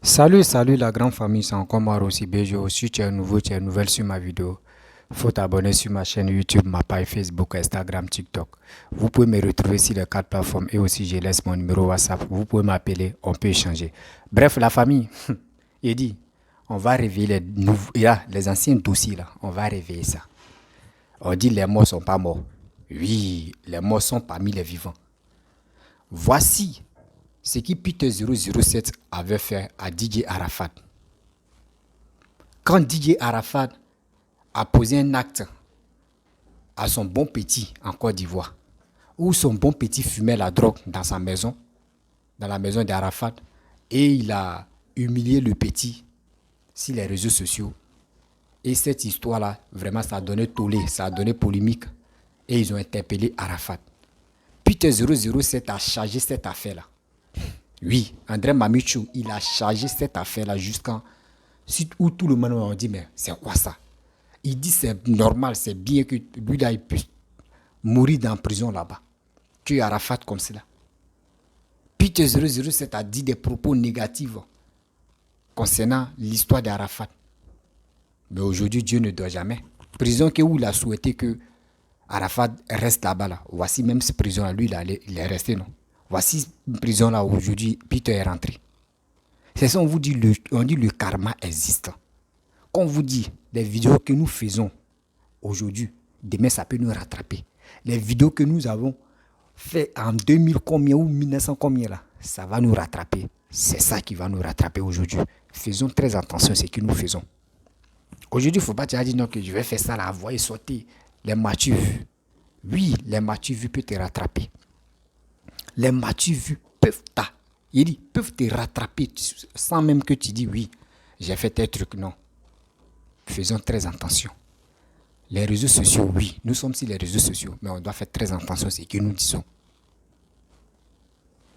Salut la grande famille, c'est encore moi aussi Béjo. Si tu es nouveau, tu es nouvelle sur ma vidéo, faut t'abonner sur ma chaîne YouTube, ma page Facebook, Instagram, TikTok. Vous pouvez me retrouver sur les quatre plateformes et aussi je laisse mon numéro WhatsApp. Vous pouvez m'appeler, on peut échanger. Bref, la famille, il dit, on va réveiller les anciens dossiers là, on va réveiller ça. On dit les morts sont pas morts. Oui, les morts sont parmi les vivants. Voici ce que Peter 007 avait fait à DJ Arafat. Quand DJ Arafat a posé un acte à son bon petit en Côte d'Ivoire, où son bon petit fumait la drogue dans sa maison, dans la maison d'Arafat, et il a humilié le petit sur les réseaux sociaux. Et cette histoire-là, vraiment, ça a donné tollé, ça a donné polémique. Et ils ont interpellé Arafat. Peter 007 a chargé cette affaire-là. Oui, André Mamichou, il a chargé cette affaire-là jusqu'à où tout le monde a dit, mais c'est quoi ça? Il dit c'est normal, c'est bien que lui là, il puisse mourir dans la prison là-bas. Tu es Arafat comme cela. Peter 007 a dit des propos négatifs concernant l'histoire d'Arafat. Mais aujourd'hui, Dieu ne doit jamais. Prison où il a souhaité que Arafat reste là-bas. Là. Voici même cette prison-là, lui, il est resté, non? Voici une prison là où aujourd'hui, Peter est rentré. C'est ça, on vous dit, on dit le karma existe. Quand on vous dit, les vidéos que nous faisons aujourd'hui, demain ça peut nous rattraper. Les vidéos que nous avons fait en 2000 combien ou 1900 combien là, ça va nous rattraper. C'est ça qui va nous rattraper aujourd'hui. Faisons très attention à ce que nous faisons. Aujourd'hui, il ne faut pas te dire non que je vais faire ça là, voyez sauter les matures vues. Oui, les matures vues peuvent te rattraper. Les matures vues peuvent te rattraper sans même que tu dis oui, j'ai fait tel truc. Non. Faisons très attention. Les réseaux sociaux, oui, nous sommes sur les réseaux sociaux, mais on doit faire très attention à ce que nous disons.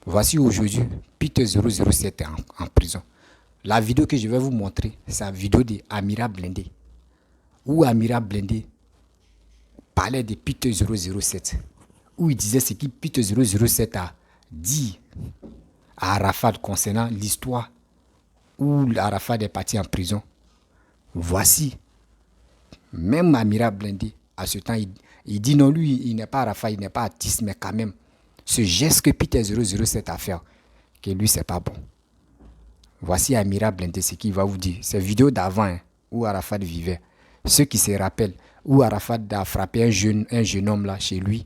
Voici aujourd'hui, Peter 007 est en prison. La vidéo que je vais vous montrer, c'est la vidéo d'Amira Blindé. Où Amira Blindé parlait de Peter 007. Où il disait ce que Peter 007 a dit à Arafat concernant l'histoire où Arafat est parti en prison. Voici, même Amira Blindé, à ce temps, il dit non, lui, il n'est pas Arafat, il n'est pas artiste, mais quand même, ce geste que Peter 007 a fait, que lui, c'est pas bon. Voici Amira Blindé, ce qu'il va vous dire. C'est vidéo d'avant, hein, où Arafat vivait. Ceux qui se rappellent, où Arafat a frappé un jeune homme là, chez lui,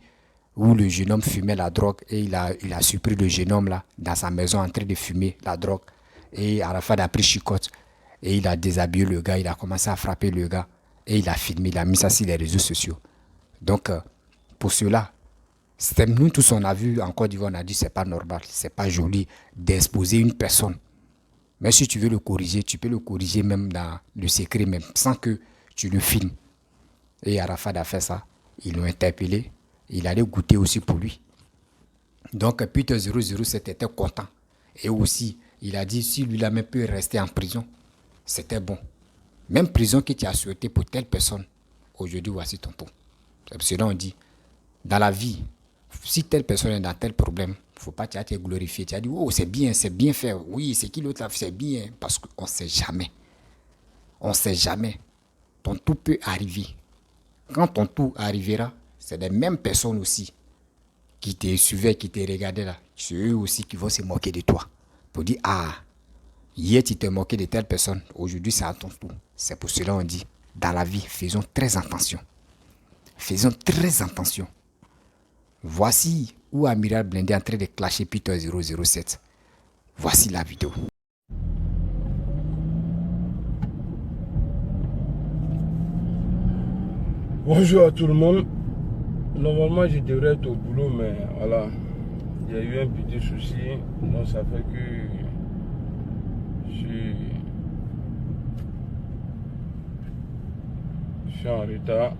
où le jeune homme fumait la drogue, et il a surpris le jeune homme là, dans sa maison, en train de fumer la drogue. Et Arafat a pris chicotte, et il a déshabillé le gars, il a commencé à frapper le gars, et il a filmé, il a mis ça sur les réseaux sociaux. Donc, pour cela, nous tous on a vu en Côte d'Ivoire, on a dit c'est pas normal, c'est pas joli d'exposer une personne. Mais si tu veux le corriger, tu peux le corriger même dans le secret, même sans que tu le filmes. Et Arafat a fait ça. Ils l'ont interpellé. Il allait goûter aussi pour lui. Donc Peter 007 était content. Et aussi, il a dit si lui-là même peut rester en prison, c'était bon. Même prison que tu as souhaité pour telle personne, aujourd'hui voici ton pot. C'est pour cela on dit, dans la vie, si telle personne est dans tel problème, il ne faut pas te glorifier. Tu as dit, oh, c'est bien fait. Oui, c'est qui l'autre là, c'est bien. Parce qu'on ne sait jamais. On ne sait jamais. Ton tout peut arriver. Quand ton tout arrivera, c'est les mêmes personnes aussi qui te suivaient, qui te regardaient là. C'est eux aussi qui vont se moquer de toi. Pour dire, ah, hier tu t'es moqué de telle personne, aujourd'hui c'est à ton tour. C'est pour cela qu'on dit, dans la vie, faisons très attention. Faisons très attention. Voici où Amiral Blindé est en train de clasher Peter 007. Voici la vidéo. Bonjour à tout le monde. Normalement, je devrais être au boulot, mais voilà, il y a eu un petit souci. Donc, ça fait que je suis en retard.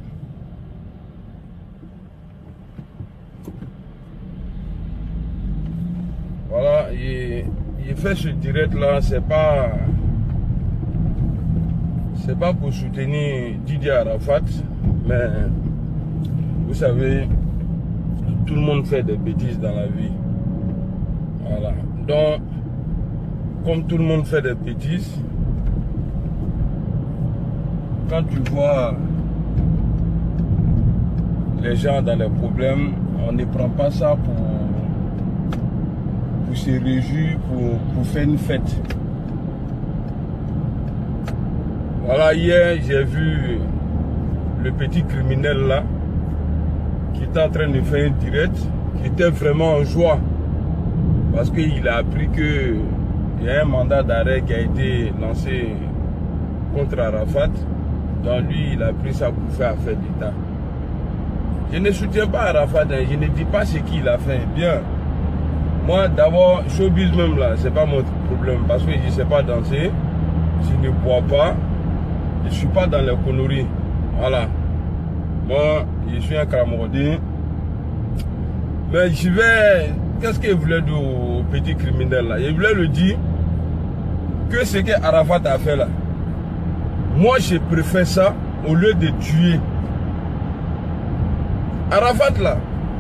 Voilà, il fait ce direct là, c'est pas pour soutenir Didier Arafat, mais vous savez, tout le monde fait des bêtises dans la vie. Voilà. Donc, comme tout le monde fait des bêtises, quand tu vois les gens dans les problèmes, on ne prend pas ça pour se réjouir, pour faire une fête. Voilà, hier j'ai vu le petit criminel là qui était en train de faire un direct, qui était vraiment en joie parce qu'il a appris que il y a un mandat d'arrêt qui a été lancé contre Arafat. Donc lui, il a pris ça pour faire affaire d'État. Je ne soutiens pas Arafat, hein. Je ne dis pas ce qu'il a fait. Bien, moi d'abord, showbiz même là, c'est pas mon problème parce que je ne sais pas danser, je ne bois pas, je ne suis pas dans les conneries. Voilà. Moi, je suis un Camerounais. Mais je vais... Qu'est-ce qu'il voulait dire au petit criminel là? Il voulait lui dire que ce que Arafat a fait là, moi je préfère ça au lieu de tuer. Arafat là,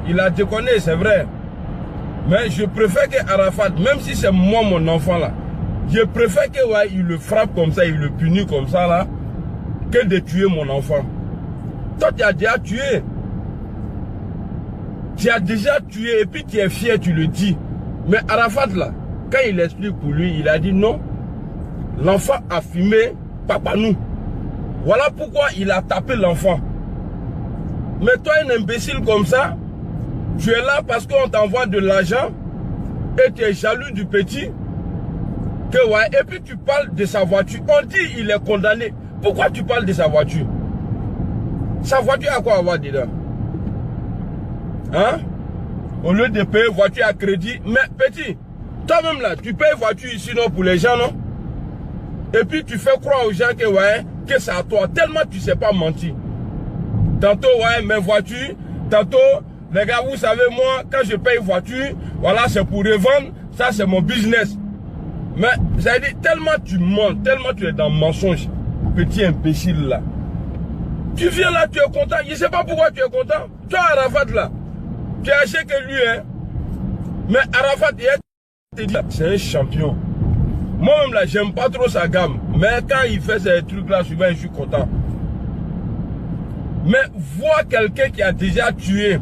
il a déconné, c'est vrai. Mais je préfère que Arafat, même si c'est moi mon enfant là, je préfère que ouais, il le frappe comme ça, il le punit comme ça là, que de tuer mon enfant. Toi tu as déjà tué. Tu as déjà tué et puis tu es fier, tu le dis. Mais Arafat là, quand il explique pour lui, il a dit non. L'enfant a fumé papa nous. Voilà pourquoi il a tapé l'enfant. Mais toi, un imbécile comme ça, tu es là parce qu'on t'envoie de l'argent et tu es jaloux du petit. Que, ouais, et puis tu parles de sa voiture. On dit il est condamné. Pourquoi tu parles de sa voiture? Sa voiture a quoi avoir dedans? Hein? Au lieu de payer voiture à crédit. Mais petit, toi-même là, tu payes voiture ici non pour les gens, non? Et puis tu fais croire aux gens que ouais, que c'est à toi. Tellement tu ne sais pas mentir. Tantôt, ouais, mes voitures. Tantôt, les gars, vous savez, moi, quand je paye voiture, voilà, c'est pour revendre. Ça, c'est mon business. Mais, ça veut dire, tellement tu mens, tellement tu es dans le mensonge, petit imbécile là. Tu viens là, tu es content. Je ne sais pas pourquoi tu es content. Toi, Arafat là, tu es acheté que lui, hein. Mais Arafat, il dit, c'est un champion. Moi-même là, j'aime pas trop sa gamme. Mais quand il fait ces trucs là, souvent, je suis content. Mais voir quelqu'un qui a déjà tué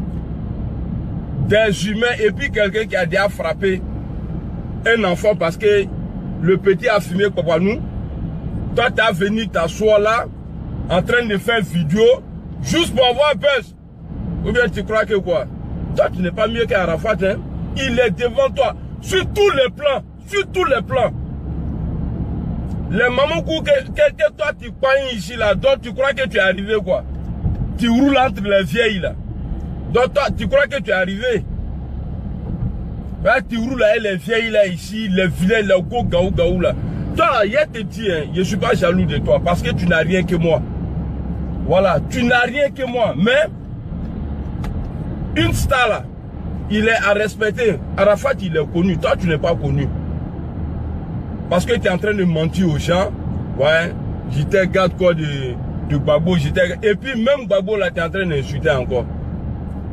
des humains et puis quelqu'un qui a déjà frappé un enfant parce que le petit a fumé comme nous, toi tu as venu t'asseoir là en train de faire vidéo juste pour avoir un buzz. Ou bien tu crois que quoi? Toi tu n'es pas mieux qu'Arafat, hein? Il est devant toi sur tous les plans, sur tous les plans. Les mamans que toi tu crois ici là, donc tu crois que tu es arrivé quoi? Tu roules entre les vieilles là. Donc toi, tu crois que tu es arrivé? Là, tu roules là, les vieilles là ici, les vilains, les gaou là. Toi là, hier te dit, hein, je ne suis pas jaloux de toi parce que tu n'as rien que moi. Voilà, tu n'as rien que moi. Mais, une star là, il est à respecter. Arafat, il est connu. Toi, tu n'es pas connu. Parce que tu es en train de mentir aux gens. Ouais, j'étais garde quoi de Gbagbo, et puis même Gbagbo là, tu es en train d'insulter encore.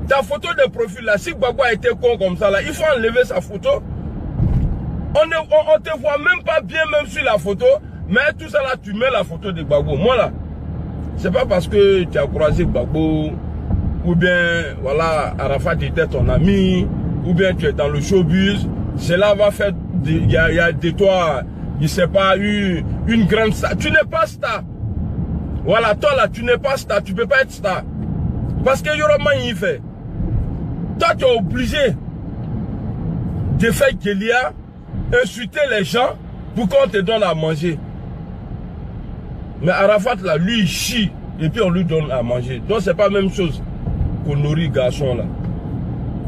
Ta photo de profil là, si Gbagbo a été con comme ça là, il faut enlever sa photo. On te voit même pas bien même sur la photo, mais tout ça là, tu mets la photo de Gbagbo. Moi là, c'est pas parce que tu as croisé Gbagbo, ou bien voilà, Arafat était ton ami, ou bien tu es dans le showbiz, cela va faire, il y a de toi, je sais pas, une grande star. Tu n'es pas star. Voilà, toi là, tu n'es pas star, tu ne peux pas être star. Parce que Yoroma il fait. Toi, tu es obligé de faire Kélia, insulter les gens pour qu'on te donne à manger. Mais Arafat là, lui, il chie et puis on lui donne à manger. Donc, c'est pas la même chose qu'on nourrit garçon là.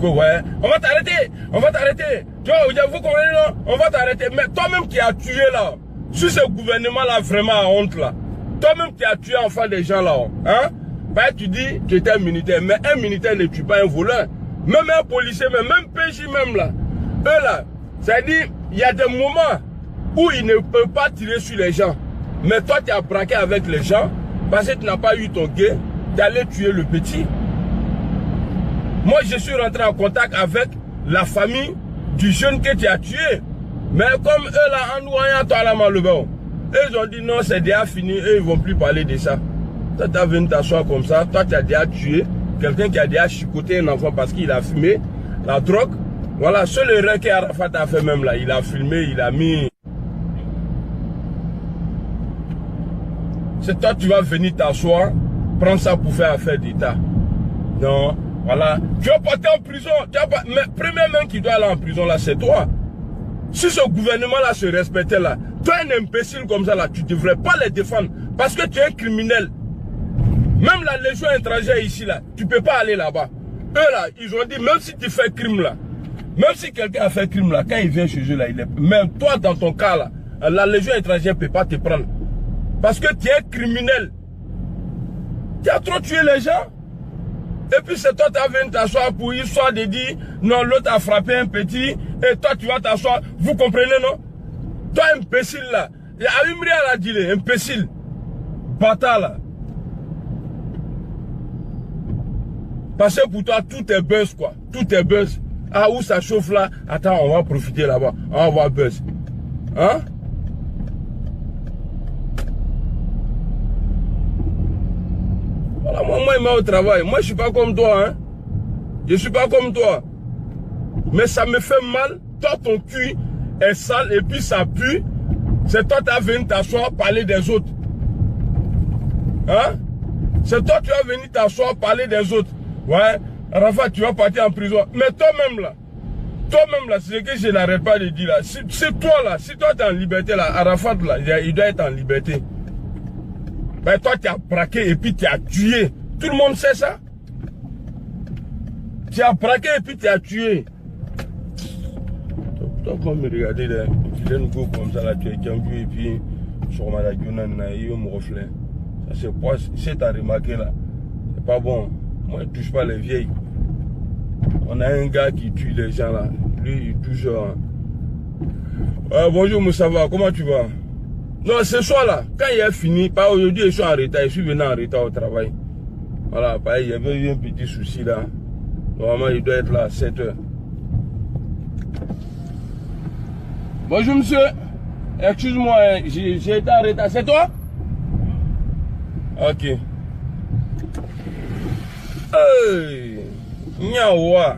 Que, ouais, on va t'arrêter, on va t'arrêter. Tu vois, vous comprenez, non? On va t'arrêter. Mais toi-même qui as tué là, sur ce gouvernement là, vraiment à honte là. Toi-même, tu as tué enfin des gens là. Hein? Ben, tu dis, tu étais un militaire. Mais un militaire ne tue pas un voleur. Même un policier, même PJ même là. Eux là, c'est-à-dire, il y a des moments où ils ne peuvent pas tirer sur les gens. Mais toi, tu as braqué avec les gens parce que tu n'as pas eu ton guet d'aller tuer le petit. Moi, je suis rentré en contact avec la famille du jeune que tu as tué. Mais comme eux là, en nous voyant toi là, Malobon, ils ont dit non, c'est déjà fini, eux ils vont plus parler de ça. Toi tu as venu t'asseoir comme ça, toi tu as déjà tué quelqu'un qui a déjà chicoté un enfant parce qu'il a fumé la drogue. Voilà, seul erreur qu'Arafat a fait même là, il a filmé, il a mis. C'est toi tu vas venir t'asseoir, prendre ça pour faire affaire d'État. Non, voilà. Tu vas partir en prison. Mais premier même qui doit aller en prison là, c'est toi. Si ce gouvernement-là se respectait là, toi un imbécile comme ça là, tu ne devrais pas les défendre parce que tu es un criminel. Même la Légion étrangère ici là, tu ne peux pas aller là-bas. Eux là, ils ont dit même si tu fais crime là, même si quelqu'un a fait crime là, quand il vient chez eux là, il est... Même toi dans ton cas là, la Légion étrangère ne peut pas te prendre. Parce que tu es un criminel. Tu as trop tué les gens. Et puis c'est toi qui as venu t'asseoir pour histoire de dire non, l'autre a frappé un petit et toi tu vas t'asseoir. Vous comprenez, non? Toi, imbécile là. Il y a Umri à la dire, imbécile. Bâtard là. Parce que pour toi, tout est buzz quoi. Tout est buzz. Ah, où ça chauffe là? Attends, on va profiter là-bas. On va voir buzz. Hein? Voilà, moi, il m'a au travail. Moi, je suis pas comme toi, hein. Je suis pas comme toi. Mais ça me fait mal. Toi, ton cul est sale et puis ça pue. C'est toi qui as venu t'asseoir, parler des autres. Hein? C'est toi qui as venu t'asseoir, parler des autres. Ouais, Arafat, tu vas partir en prison. Mais toi-même là, c'est ce que je n'arrête pas de dire là. C'est toi là, si toi tu es en liberté là, Arafat là, il doit être en liberté. Mais toi tu as braqué et puis tu as tué. Tout le monde sait ça. Tu as braqué et puis tu as tué. Toi quand me regarder là, tu es nouveau comme ça là, tu es cambu et puis sur ma laguna, il y a un reflet. Ça c'est quoi, c'est à remarquer là. C'est pas bon. Moi, je ne touche pas les vieilles. On a un gars qui tue les gens là. Lui, il touche. Bonjour Moussava, comment tu vas? Non, ce soir là, quand il est fini, pas aujourd'hui, je suis en retard. Je suis venu en retard au travail. Voilà, pareil, il y avait eu un petit souci là. Normalement, il doit être là à 7 h. Bonjour monsieur. Excuse-moi, j'ai été en retard. C'est toi? Ok. Hey, Niawa,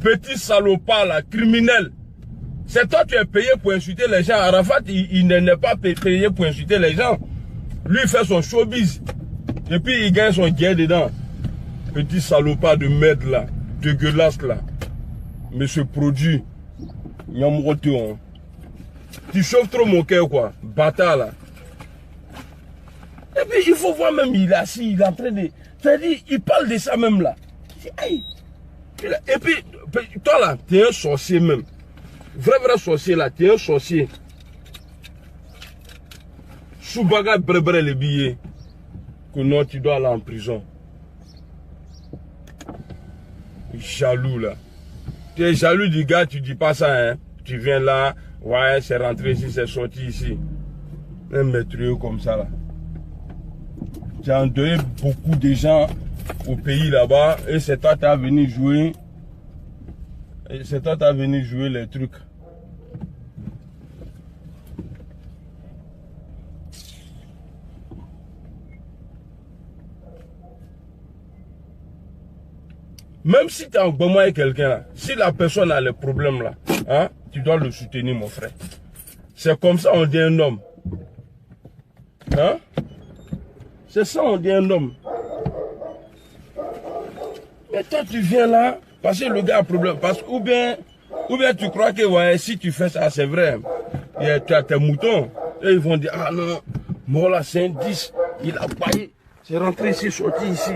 petit salopard là, criminel. C'est toi qui es payé pour insulter les gens. Arafat, il n'est pas payé pour insulter les gens. Lui, il fait son showbiz. Et puis, il gagne son guerre dedans. Petit salopard de merde là, dégueulasse là. Mais ce produit, Niamoto, tu chauffes trop mon cœur quoi, bâtard là. Et puis, il faut voir même, il est assis, il est en train de... C'est-à-dire, il parle de ça même là. Et puis, toi là, tu es un sorcier même. Vrai sorcier là, tu es un sorcier. Soubaga brebre les billets. Que non, tu dois aller en prison. Jaloux là. Tu es jaloux du gars, tu dis pas ça, hein. Tu viens là, ouais, c'est rentré ici, c'est sorti ici. Un maître comme ça là. Tu as endeuillé beaucoup de gens au pays là-bas et c'est toi qui as venu jouer. Et c'est toi qui as venu jouer les trucs. Même si tu es en commun avec quelqu'un là, si la personne a les problèmes là, hein, tu dois le soutenir mon frère. C'est comme ça on dit un homme. Hein? C'est ça on dit un homme. Mais toi tu viens là, parce que le gars a un problème. Parce ou bien tu crois que ouais, si tu fais ça c'est vrai. Tu as tes moutons. Et ils vont dire, ah non, moi là c'est un 10, il a baillé. C'est rentré ici, sorti ici.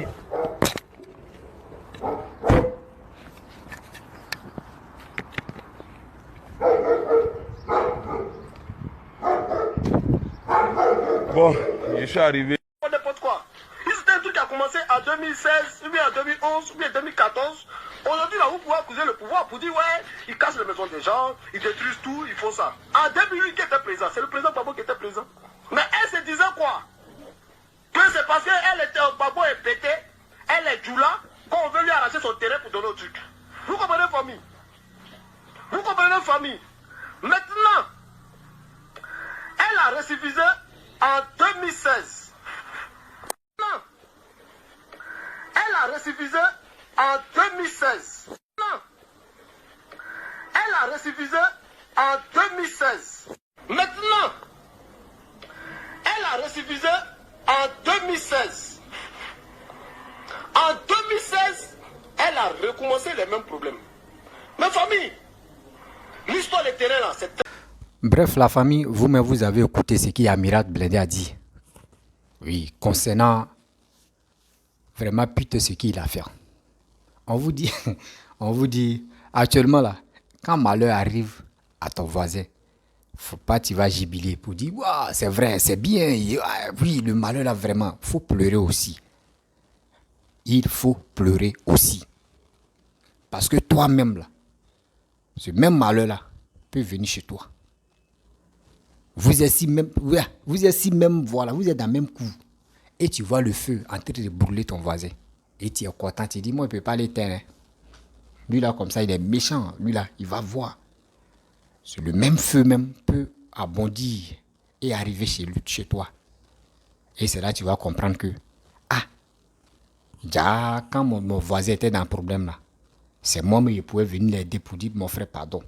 Bon, je suis arrivé. N'importe quoi. C'était un truc qui a commencé en 2016, ou bien en 2011, ou bien en 2014. Aujourd'hui, là, vous pouvez accuser le pouvoir pour dire, ouais, ils cassent les maisons des gens, ils détruisent tout, ils font ça. En 2008, qui était présent? C'est le président Babo qui était présent. Mais elle se disait quoi? Que c'est parce qu'elle était, Babo est pété, elle est Djoula, qu'on veut lui arracher son terrain pour donner au truc. Vous comprenez, famille? Vous comprenez, famille? Maintenant, récivisé en 2016. Non. Elle a récivisé en 2016. Non. Elle a récivisé en 2016. Maintenant, elle a récivisé en 2016. En 2016, elle a recommencé les mêmes problèmes. Ma famille, l'histoire des terrains là, c'est... Bref, la famille, vous-même, vous avez écouté ce qu'Amirat Blindé a dit. Oui, concernant vraiment putain ce qu'il a fait. On vous dit, actuellement là, quand malheur arrive à ton voisin, faut pas tu vas jubiler pour dire, waouh, c'est vrai, c'est bien, oui, le malheur là vraiment, faut pleurer aussi. Il faut pleurer aussi. Parce que toi-même là, ce même malheur là peut venir chez toi. Vous êtes même, voilà, vous êtes dans le même coup. Et tu vois le feu en train de brûler ton voisin. Et tu es content, tu dis, moi, je ne peux pas l'éteindre. Lui là, comme ça, il est méchant. Lui là, il va voir. Le même feu même peut abondir et arriver chez toi. Et c'est là que tu vas comprendre que, déjà, quand mon voisin était dans un problème là, c'est moi qui pouvais venir l'aider pour dire, mon frère, pardon.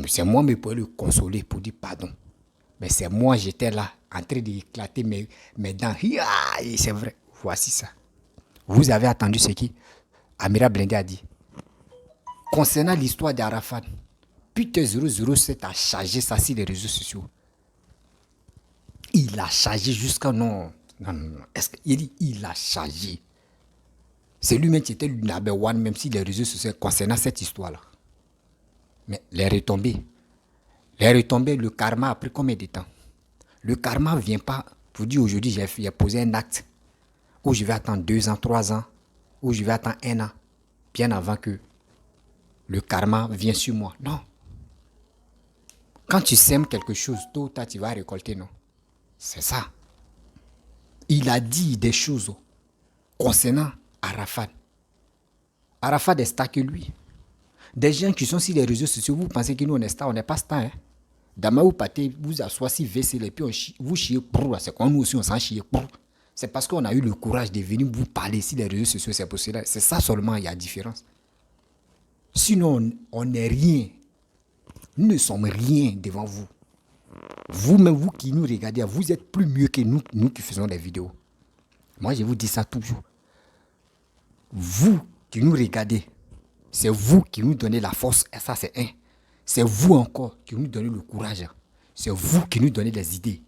C'est moi qui pouvais le consoler pour dire pardon. Mais c'est moi, j'étais là, en train d'éclater mes dents. Et c'est vrai, voici ça. Vous avez entendu ce qu'Amirat Blindé a dit. Concernant l'histoire d'Arafat, Putain 007 a chargé ça sur les réseaux sociaux. Il a chargé jusqu'à non. Est-ce qu'il dit il a chargé? C'est lui-même qui était le number one, même si les réseaux sociaux concernant cette histoire-là. Mais les retombées, le karma a pris combien de temps? Le karma ne vient pas pour dire aujourd'hui j'ai posé un acte, ou je vais attendre 2 ans, 3 ans, ou je vais attendre 1 an, bien avant que le karma vienne sur moi. Non. Quand tu sèmes quelque chose, tôt ou tard, tu vas récolter, non? C'est ça. Il a dit des choses concernant Arafat. Arafat est star que lui. Des gens qui sont sur les réseaux sociaux, vous pensez que nous on est star, on n'est pas star. Hein? Demain vous partez, vous assoiez WC, et puis vous chiez pour. C'est quand nous aussi on s'en chie pour. C'est parce qu'on a eu le courage de venir vous parler sur les réseaux sociaux, c'est pour cela. C'est ça seulement, il y a différence. Sinon, on n'est rien. Nous ne sommes rien devant vous. Vous-même, vous qui nous regardez, vous êtes plus mieux que nous qui faisons des vidéos. Moi, je vous dis ça toujours. Vous qui nous regardez, c'est vous qui nous donnez la force. Et ça, c'est un. C'est vous encore qui nous donnez le courage. C'est vous qui nous donnez les idées.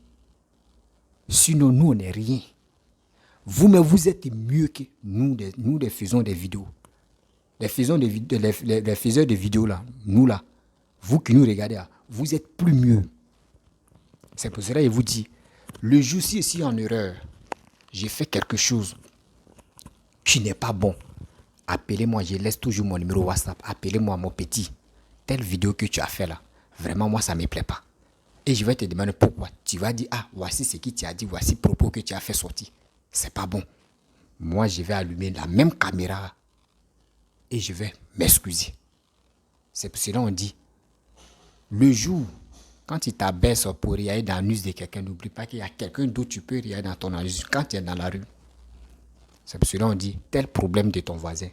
Sinon, nous, on n'est rien. Vous-même, vous êtes mieux que nous, nous faisons des vidéos. Les faiseurs de vidéos, là, nous, là, vous qui nous regardez, vous êtes plus mieux. C'est pour cela que je vous dis, le jour-ci, si en erreur, j'ai fait quelque chose qui n'est pas bon, appelez-moi, je laisse toujours mon numéro WhatsApp, appelez-moi mon petit. Telle vidéo que tu as fait là, vraiment, moi, ça ne me plaît pas. Et je vais te demander pourquoi. Tu vas dire, voici ce qui t'a dit, voici le propos que tu as fait sortir. C'est pas bon. Moi, je vais allumer la même caméra et je vais m'excuser. C'est pour cela qu'on dit, le jour, quand tu t'abaisses pour regarder dans l'anus de quelqu'un, n'oublie pas qu'il y a quelqu'un d'autre tu peux regarder dans ton anus quand tu es dans la rue. C'est pour cela qu'on dit, tel problème de ton voisin,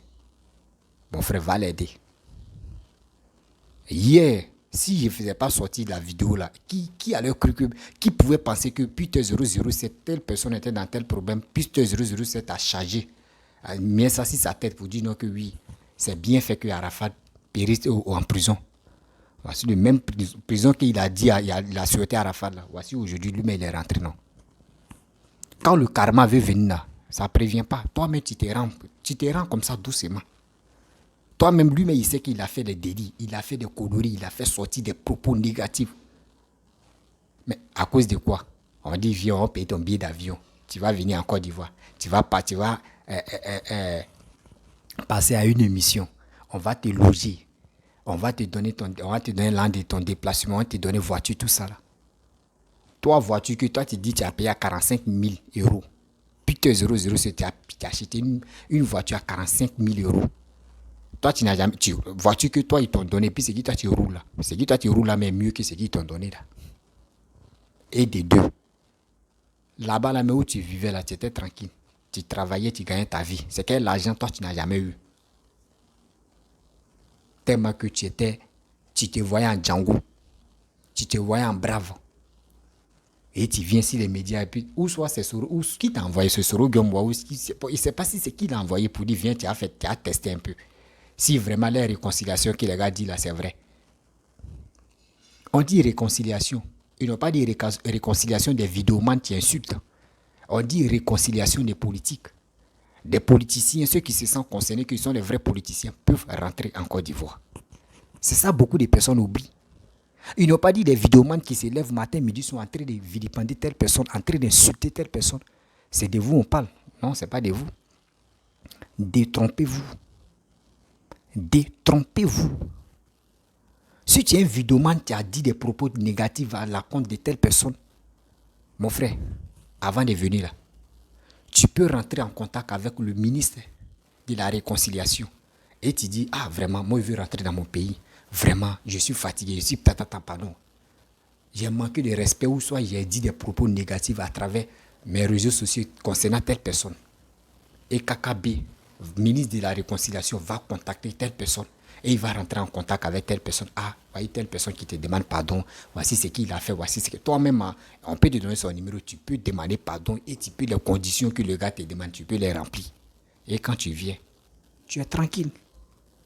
mon frère va l'aider. Hier, si je ne faisais pas sortir la vidéo là, qui allait cru que, qui pouvait penser que Putain 007, telle personne était dans tel problème, Putain 007 a chargé, a mis ça sur sa tête pour dire non que oui, c'est bien fait que Arafat périsse en prison. Voici le même prison qu'il a dit, il a souhaité Arafat là. Voici aujourd'hui, lui-même il est rentré, non. Quand le karma veut venir là, ça ne prévient pas. Toi-même, tu te rends comme ça doucement. Toi-même, lui-même, il sait qu'il a fait des délits, il a fait des conneries, il a fait sortir des propos négatifs. Mais à cause de quoi? On dit, viens, on paye ton billet d'avion. Tu vas venir en Côte d'Ivoire. Tu vas passer à une émission. On va te loger. On va te donner l'an de ton déplacement, on va te donner voiture, tout ça là. Toi, voiture que toi, tu dis tu as payé à 45 000 euros. Putain 007, tu as acheté une voiture à 45 000 euros. Toi, tu n'as jamais... voiture que toi, ils t'ont donné, puis c'est qui toi, tu roules là. C'est qui toi, tu roules là, mais mieux que ce qu'ils t'ont donné là. Et des deux. Là-bas, là, mais où tu vivais, là, tu étais tranquille. Tu travaillais, tu gagnais ta vie. C'est quel argent, toi, tu n'as jamais eu. Tellement que tu te voyais en Django. Tu te voyais en brave. Et tu viens sur les médias, et puis, ou soit c'est Soro, ou qui t'a envoyé ce Soro Gomwa, ou il ne sait pas si c'est qui l'a envoyé pour dire, viens, tu as testé un peu. Si vraiment les réconciliations que les gars disent là, c'est vrai. On dit réconciliation. Ils n'ont pas dit réconciliation des vidéomans qui insultent. On dit réconciliation des politiques. Des politiciens, ceux qui se sentent concernés, qui sont les vrais politiciens, peuvent rentrer en Côte d'Ivoire. C'est ça, beaucoup de personnes oublient. Ils n'ont pas dit des vidéomans qui se lèvent matin, midi, sont en train de vilipender telle personne, en train d'insulter telle personne. C'est de vous on parle. Non, ce n'est pas de vous. Détrompez-vous. Détrompez-vous. Si tu es un vidéoman qui a dit des propos négatifs à la compte de telle personne, mon frère, avant de venir là, tu peux rentrer en contact avec le ministre de la Réconciliation et tu dis, ah vraiment, moi je veux rentrer dans mon pays. Vraiment, je suis fatigué, je suis pardon. J'ai manqué de respect ou soit j'ai dit des propos négatifs à travers mes réseaux sociaux concernant telle personne. Et KKB, ministre de la Réconciliation, va contacter telle personne et il va rentrer en contact avec telle personne. Ah, voyez telle personne qui te demande pardon, voici ce qu'il a fait, voici ce que toi-même, on peut te donner son numéro, tu peux demander pardon et tu peux les conditions que le gars te demande, tu peux les remplir. Et quand tu viens, tu es tranquille.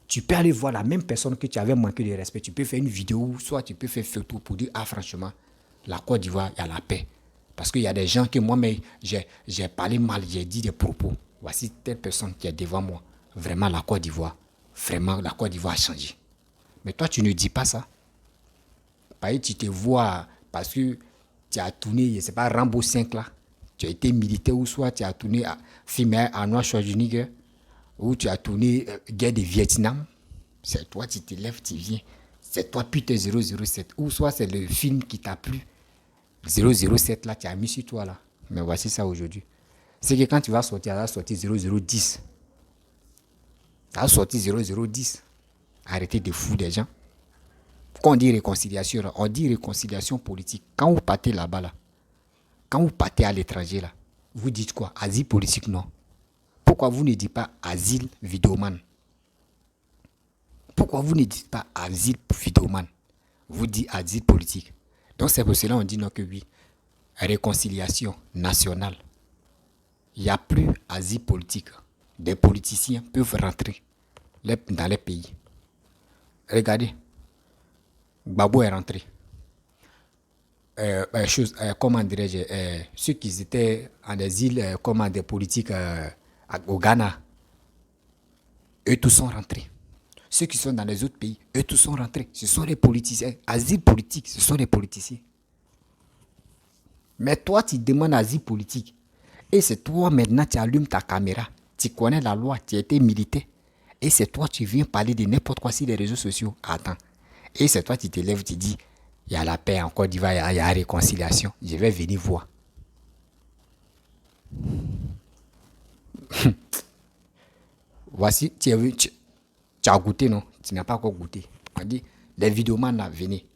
Tu peux aller voir la même personne que tu avais manqué de respect. Tu peux faire une vidéo, soit tu peux faire une photo pour dire, ah franchement, la Côte d'Ivoire, il y a la paix. Parce qu'il y a des gens que moi-même, j'ai parlé mal, j'ai dit des propos. Voici telle personne qui est devant moi. Vraiment, la Côte d'Ivoire, a changé. Mais toi, tu ne dis pas ça. Parce que tu te vois, parce que tu as tourné, je ne sais pas, Rambo 5 là. Tu as été militaire ou soit tu as tourné film à Noir Schwarzenegger. Ou tu as tourné guerre de Vietnam, c'est toi, tu te lèves, tu viens. C'est toi, putain 007. Ou soit c'est le film qui t'a plu. 007 là, tu as mis sur toi là. Mais voici ça aujourd'hui. C'est que quand tu vas sortir, tu vas sortir 0010. Tu vas sortir 0010. Arrêtez de foutre des gens. Quand on dit réconciliation, là, on dit réconciliation politique. Quand vous partez là-bas, là, quand vous partez à l'étranger, là, vous dites quoi? Asile politique, non. Pourquoi vous ne dites pas asile vidéoman? Pourquoi vous ne dites pas asile vidéoman? Vous dites asile politique. Donc c'est pour cela qu'on dit non que oui. Réconciliation nationale. Il n'y a plus asile politique. Des politiciens peuvent rentrer dans les pays. Regardez. Gbagbo est rentré. Comment dirais-je, ceux qui étaient en exil, comme des politiques au Ghana, eux tous sont rentrés. Ceux qui sont dans les autres pays, eux tous sont rentrés. Ce sont les politiciens. Asile politique, ce sont les politiciens. Mais toi, tu demandes asile politique. Et c'est toi maintenant, tu allumes ta caméra. Tu connais la loi, tu as été militaire. Et c'est toi, tu viens parler de n'importe quoi sur les réseaux sociaux. Attends. Et c'est toi, tu te lèves, tu dis, il y a la paix en Côte d'Ivoire, il y a la réconciliation. Je vais venir voir. Voici, tu as goûté, non? Tu n'as pas encore goûté. On dit, les vidéomans là, venez.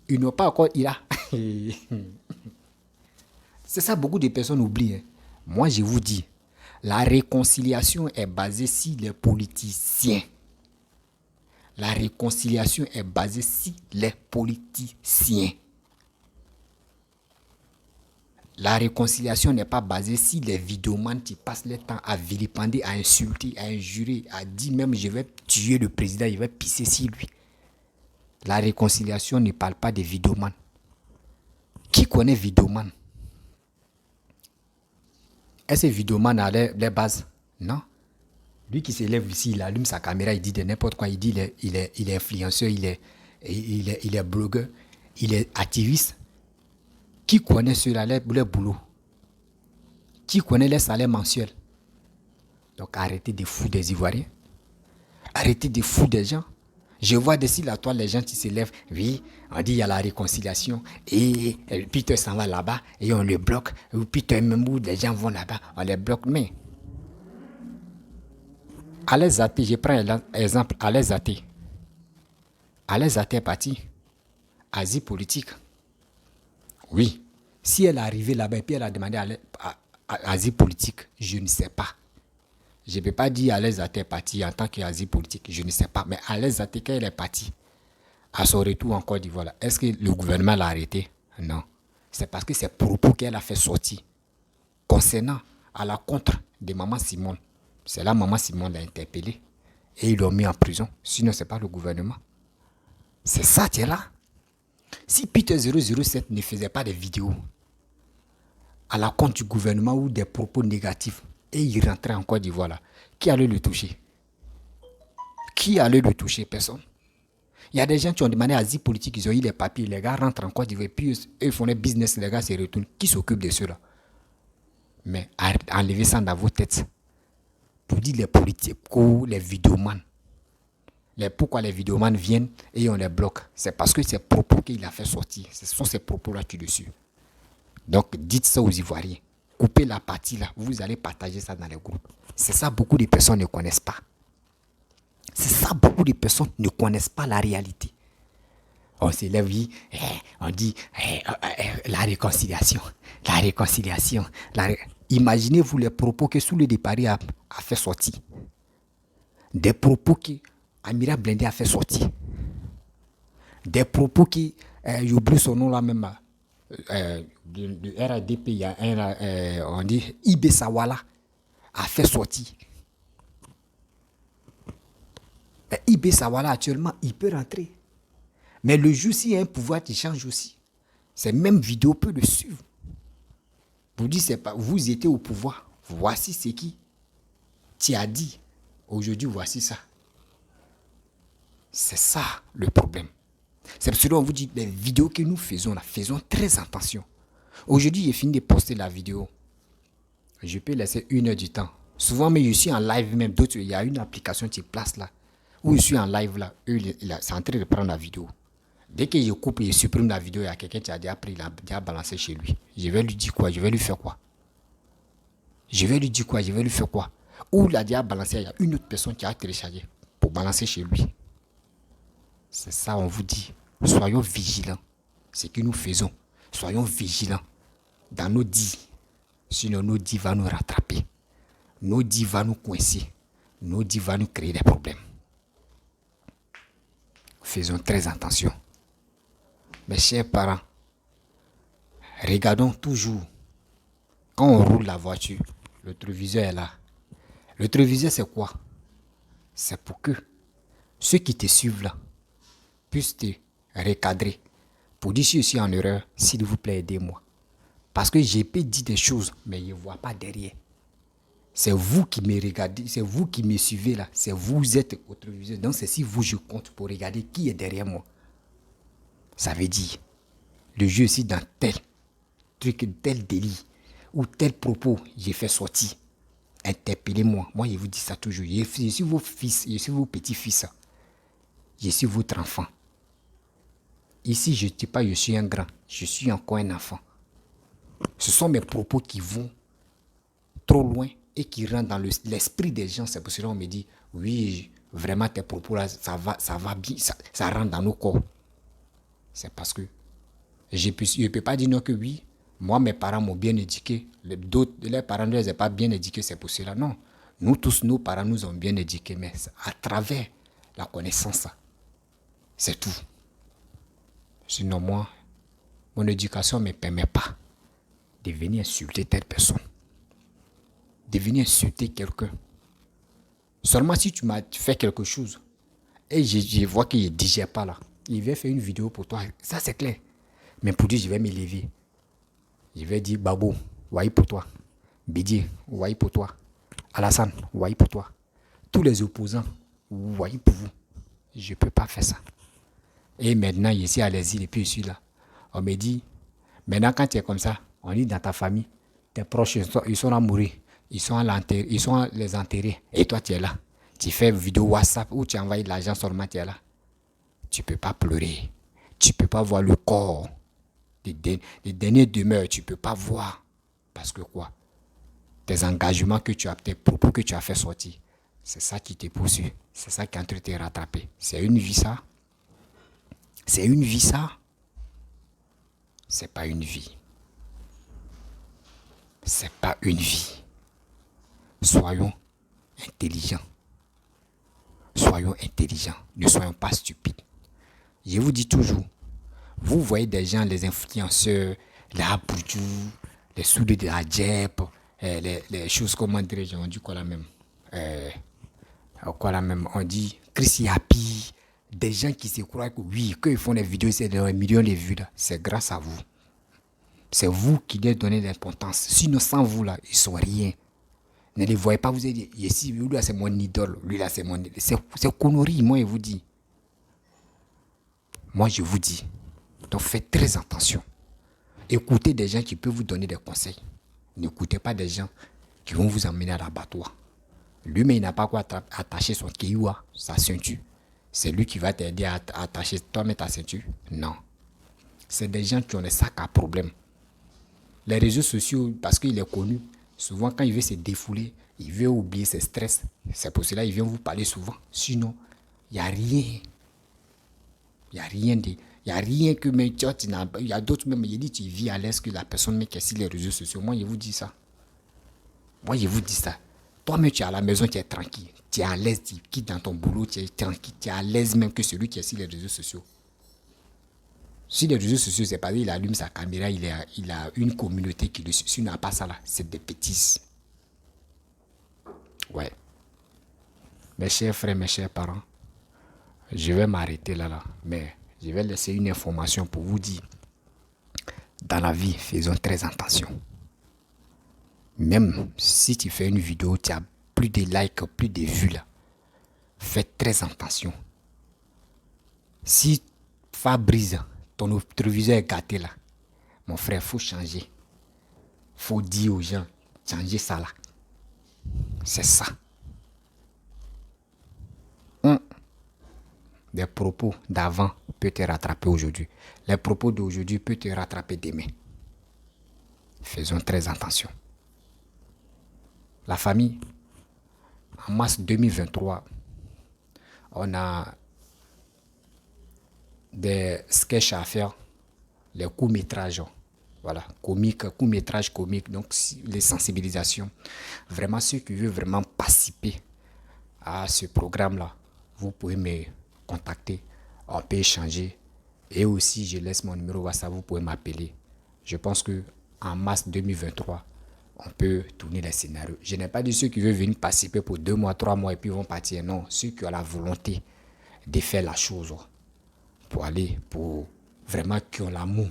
Ils n'ont pas encore, il a. C'est ça, beaucoup de personnes oublient. Hein. Moi, je vous dis, la réconciliation est basée sur les politiciens. La réconciliation est basée sur les politiciens. La réconciliation n'est pas basée sur les vidéomans qui passent le temps à vilipender, à insulter, à injurer, à dire même je vais tuer le président, je vais pisser sur lui. La réconciliation ne parle pas des vidéomans. Qui connaît vidéoman? Est-ce que vidéoman a les bases? Non. Lui qui se lève ici, il allume sa caméra, il dit de n'importe quoi, il dit il est influenceur, il est blogueur, il est activiste. Qui connaît cela, les boulots? Qui connaît les salaires mensuels? Donc arrêtez de foutre des Ivoiriens. Arrêtez de foutre des gens. Je vois d'ici la toile les gens qui se lèvent. Oui, on dit il y a la réconciliation. Et Peter s'en va là-bas et on le bloque. Ou Peter même où les gens vont là-bas, on les bloque. Mais allez zater, je prends l'exemple, allez zater. Allez zater est parti. Asie politique. Oui, Si elle est arrivée là-bas et puis elle a demandé asile politique, je ne sais pas. Je ne peux pas dire Alex Atte est parti en tant qu'asile politique, je ne sais pas. Mais Alex Atte, quand elle est partie, à son retour en Côte d'Ivoire, est-ce que le gouvernement l'a arrêté? Non. C'est parce que c'est propos qu'elle a fait sortir concernant à la contre de Maman Simone. C'est là Maman Simone l'a interpellé et ils l'ont mis en prison. Sinon, ce n'est pas le gouvernement. C'est ça, tu es là. Si Peter 007 ne faisait pas de vidéos à la compte du gouvernement ou des propos négatifs et il rentrait en Côte d'Ivoire, là, qui allait le toucher? Qui allait le toucher? Personne. Il y a des gens qui ont demandé asile politique, ils ont eu les papiers, les gars rentrent en Côte d'Ivoire, et puis eux font les business, les gars se retournent. Qui s'occupe de ceux-là? Mais enlevez ça dans vos têtes. Pour dire les politiques, les vidéomans. Pourquoi les vidéomans viennent et on les bloque? C'est parce que ces propos qu'il a fait sortir, ce sont ces propos-là qui dessus. Donc dites ça aux Ivoiriens. Coupez la partie là, vous allez partager ça dans les groupes. C'est ça, beaucoup de personnes ne connaissent pas. C'est ça, beaucoup de personnes ne connaissent pas la réalité. On s'élève, on dit la réconciliation. La réconciliation. Imaginez-vous les propos que Soulé de Paris a fait sortir. Des propos que Amira Blindé a fait sortir. Des propos qui, j'oublie son nom là même, du RADP, il y a un, on dit Ibé Sawala a fait sortir. Ibé Sawala actuellement, il peut rentrer. Mais le jour s'il y a un pouvoir qui change aussi, ces mêmes vidéos peuvent le suivre. Vous dites, c'est pas, vous étiez au pouvoir, voici ce qui tu as dit. Aujourd'hui, voici ça. C'est ça le problème. C'est pour cela qu'on vous dit, les vidéos que nous faisons là, faisons très attention. Aujourd'hui, j'ai fini de poster la vidéo. Je peux laisser 1 heure du temps. Souvent, mais je suis en live même. D'autres, il y a une application qui place là, où je suis en live là. Eux, c'est en train de prendre la vidéo. Dès que je coupe et je supprime la vidéo, il y a quelqu'un qui a déjà pris, il a déjà balancé chez lui. Je vais lui dire quoi? Je vais lui faire quoi? Je vais lui dire quoi? Je vais lui faire quoi? Ou il a déjà balancé, il y a une autre personne qui a téléchargé pour balancer chez lui. C'est ça, on vous dit. Soyons vigilants. Ce que nous faisons, soyons vigilants dans nos dits. Sinon, nos dits vont nous rattraper. Nos dits vont nous coincer. Nos dits vont nous créer des problèmes. Faisons très attention. Mes chers parents, regardons toujours. Quand on roule la voiture, le rétroviseur est là. Le rétroviseur, c'est quoi? C'est pour que ceux qui te suivent là puissent te recadrer. Pour dire si je suis en erreur, s'il vous plaît, aidez-moi. Parce que j'ai pu dire des choses, mais je ne vois pas derrière. C'est vous qui me regardez, c'est vous qui me suivez là. C'est vous êtes au rétroviseur. Donc c'est si vous, je compte pour regarder qui est derrière moi. Ça veut dire, le jeu aussi dans tel truc, tel délit ou tel propos, j'ai fait sortir. Interpellez-moi. Moi, je vous dis ça toujours. Je suis vos fils, je suis vos petits-fils. Je suis votre enfant. Ici, je ne dis pas je suis un grand. Je suis encore un enfant. Ce sont mes propos qui vont trop loin et qui rentrent dans l'esprit des gens. C'est pour cela qu'on me dit, oui, vraiment tes propos là, ça va bien, ça rentre dans nos corps. C'est parce que je ne peux pas dire non que oui, moi mes parents m'ont bien éduqué, les parents ne les ont pas bien éduqués, c'est pour cela. Non, nous tous, nos parents nous ont bien éduqués, mais à travers la connaissance, c'est tout. Sinon moi, mon éducation ne me permet pas de venir insulter telle personne, de venir insulter quelqu'un. Seulement si tu m'as fait quelque chose et je vois qu'il ne digère pas là, il va faire une vidéo pour toi, ça c'est clair. Mais pour dire, je vais m'élever. Je vais dire, Babo, voyez pour toi. Bidi, voyez pour toi. Alassane, voyez pour toi. Tous les opposants, voyez pour vous. Je ne peux pas faire ça. Et maintenant, je suis à l'exil et puis je suis là. On me dit, maintenant quand tu es comme ça, on dit dans ta famille, tes proches, ils sont à mourir. Ils sont à les enterrer. Et toi, tu es là. Tu fais une vidéo WhatsApp où tu envoies de l'argent seulement, tu es là. Tu ne peux pas pleurer. Tu ne peux pas voir le corps. Les dernières demeures, tu ne peux pas voir. Parce que quoi? Tes engagements que tu as, tes propos que tu as fait sortir, c'est ça qui te poursuit. C'est ça qui est en train de te rattraper. C'est une vie ça? C'est une vie ça? C'est pas une vie. c'est pas une vie. Soyons intelligents. Soyons intelligents. Ne soyons pas stupides. Je vous dis toujours, vous voyez des gens, les influenceurs, les Abuju, les soudés de la Djep, les choses, comment dirais-je, on dit quoi là même, on dit Chris Yapi, des gens qui se croient que oui, qu'ils font des vidéos, c'est des millions de vues là, c'est grâce à vous. C'est vous qui leur donnez l'importance. Sinon, sans vous là, ils sont rien. Ne les voyez pas, vous avez dit, ici, lui là c'est mon idole, lui là c'est mon idole. C'est connerie, moi je vous dis. Moi je vous dis. Donc faites très attention. Écoutez des gens qui peuvent vous donner des conseils. N'écoutez pas des gens qui vont vous emmener à l'abattoir. Lui, mais il n'a pas quoi attacher son kéoua, sa ceinture. C'est lui qui va t'aider à attacher toi-même ta ceinture. Non. C'est des gens qui ont des sacs à problème. Les réseaux sociaux, parce qu'il est connu, souvent quand il veut se défouler, il veut oublier ses stress. C'est pour cela qu'il vient vous parler souvent. Sinon, il n'y a rien. Il n'y a rien de... Il n'y a rien que... Mais il y a d'autres même, il dit tu vis à l'aise que la personne qui est sur les réseaux sociaux. Moi, je vous dis ça. Toi-même, tu es à la maison, tu es tranquille. Tu es à l'aise, tu quittes dans ton boulot, tu es tranquille. Tu es à l'aise même que celui qui est sur les réseaux sociaux. Sur les réseaux sociaux, c'est pas il allume sa caméra, il a une communauté qui le suit. Si il n'a pas ça là, c'est des bêtises. Ouais. Mes chers frères, mes chers parents, je vais m'arrêter là. Mais je vais laisser une information pour vous dire. Dans la vie, faisons très attention. Même si tu fais une vidéo, tu as plus de likes, plus de vues là. Faites très attention. Si Fabrice, ton rétroviseur est gâté là, mon frère, il faut changer. Il faut dire aux gens, changer ça là. C'est ça. Les propos d'avant peuvent te rattraper aujourd'hui. Les propos d'aujourd'hui peuvent te rattraper demain. Faisons très attention. La famille, en mars 2023, on a des sketchs à faire, les courts-métrages, voilà, courts-métrages comiques, donc les sensibilisations. Vraiment, ceux qui veulent vraiment participer à ce programme-là, vous pouvez me contacter, on peut échanger. Et aussi, je laisse mon numéro WhatsApp, vous pouvez m'appeler. Je pense qu'en mars 2023, on peut tourner les scénarios. Je n'ai pas dit ceux qui veulent venir participer pour 2 mois, 3 mois et puis vont partir. Non, ceux qui ont la volonté de faire la chose pour vraiment qui ont l'amour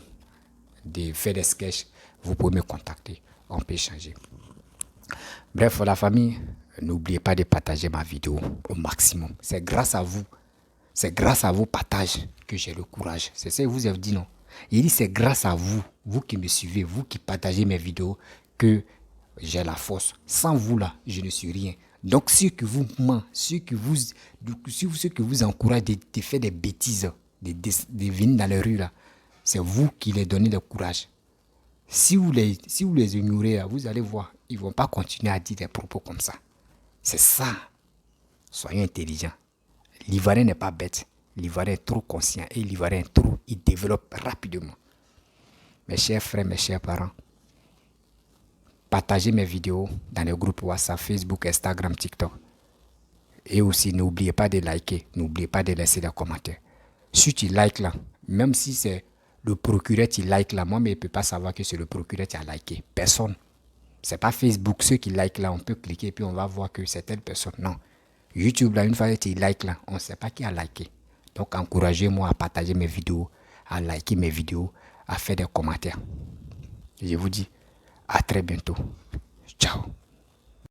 de faire des sketchs, vous pouvez me contacter. On peut échanger. Bref, la famille, n'oubliez pas de partager ma vidéo au maximum. C'est grâce à vous. C'est grâce à vos partages que j'ai le courage. C'est ça que vous avez dit, non? Il dit c'est grâce à vous, vous qui me suivez, vous qui partagez mes vidéos, que j'ai la force. Sans vous là, je ne suis rien. Donc ceux qui vous mentent, ceux qui vous encouragent de faire des bêtises, de venir dans les rues là, c'est vous qui les donnez le courage. Si vous les ignorez, vous allez voir, ils ne vont pas continuer à dire des propos comme ça. C'est ça. Soyez intelligents. L'Ivoirien n'est pas bête. L'Ivoirien est trop conscient et l'Ivoirien il développe rapidement. Mes chers frères, mes chers parents, partagez mes vidéos dans les groupes WhatsApp, Facebook, Instagram, TikTok. Et aussi, n'oubliez pas de liker, n'oubliez pas de laisser des commentaires. Si tu likes là, même si c'est le procureur qui like là, moi, mais il ne peut pas savoir que c'est le procureur qui a liké. Personne. Ce n'est pas Facebook, ceux qui like là, on peut cliquer et puis on va voir que c'est telle personne. Non. YouTube là, une fois que tu like là, on ne sait pas qui a liké. Donc, encouragez-moi à partager mes vidéos, à liker mes vidéos, à faire des commentaires. Je vous dis à très bientôt. Ciao.